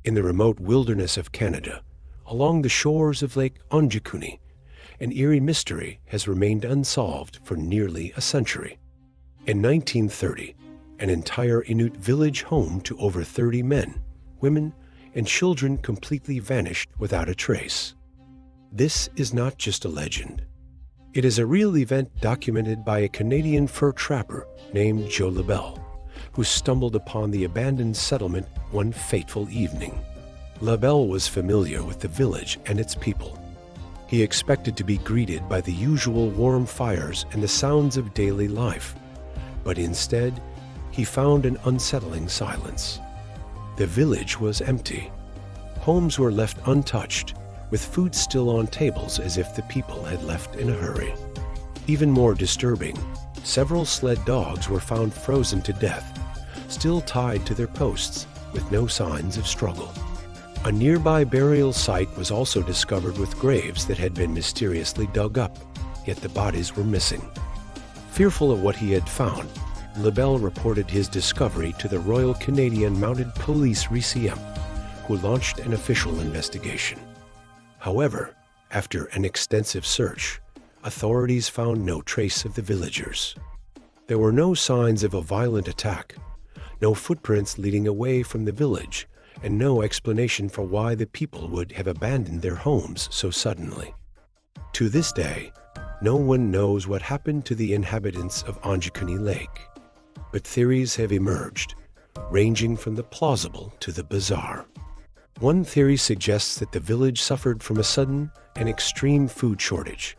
In the remote wilderness of Canada, along the shores of Lake Onjikuni, an eerie mystery has remained unsolved for nearly a century. In 1930, an entire Inuit village home to over 30 men, women, and children completely vanished without a trace. This is not just a legend. It is a real event documented by a Canadian fur trapper named Joe LaBelle, who stumbled upon the abandoned settlement one fateful evening. LaBelle was familiar with the village and its people. He expected to be greeted by the usual warm fires and the sounds of daily life, but instead, he found an unsettling silence. The village was empty. Homes were left untouched, with food still on tables as if the people had left in a hurry. Even more disturbing, several sled dogs were found frozen to death, still tied to their posts, with no signs of struggle. A nearby burial site was also discovered with graves that had been mysteriously dug up, yet the bodies were missing. Fearful of what he had found, LaBelle reported his discovery to the Royal Canadian Mounted Police RCMP, who launched an official investigation. However, after an extensive search, authorities found no trace of the villagers. There were no signs of a violent attack, no footprints leading away from the village, and no explanation for why the people would have abandoned their homes so suddenly. To this day, no one knows what happened to the inhabitants of Onjikuni Lake, but theories have emerged, ranging from the plausible to the bizarre. One theory suggests that the village suffered from a sudden and extreme food shortage,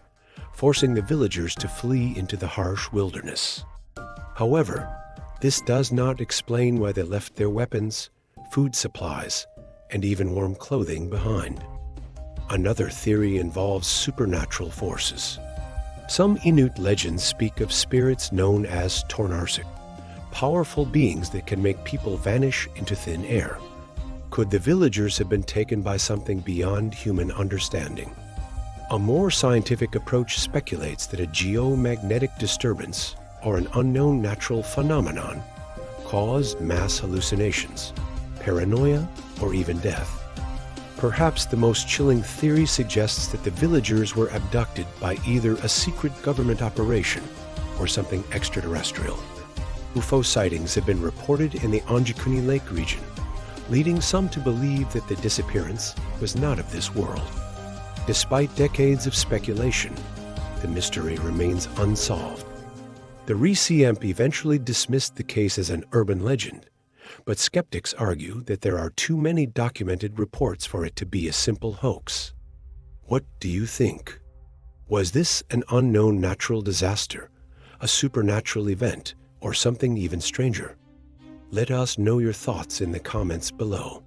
forcing the villagers to flee into the harsh wilderness. However, this does not explain why they left their weapons, food supplies, and even warm clothing behind. Another theory involves supernatural forces. Some Inuit legends speak of spirits known as Tornarsik, powerful beings that can make people vanish into thin air. Could the villagers have been taken by something beyond human understanding? A more scientific approach speculates that a geomagnetic disturbance or an unknown natural phenomenon caused mass hallucinations, paranoia, or even death. Perhaps the most chilling theory suggests that the villagers were abducted by either a secret government operation or something extraterrestrial. UFO sightings have been reported in the Onjikuni Lake region, leading some to believe that the disappearance was not of this world. Despite decades of speculation, the mystery remains unsolved. The RCMP eventually dismissed the case as an urban legend, but skeptics argue that there are too many documented reports for it to be a simple hoax. What do you think? Was this an unknown natural disaster, a supernatural event, or something even stranger? Let us know your thoughts in the comments below.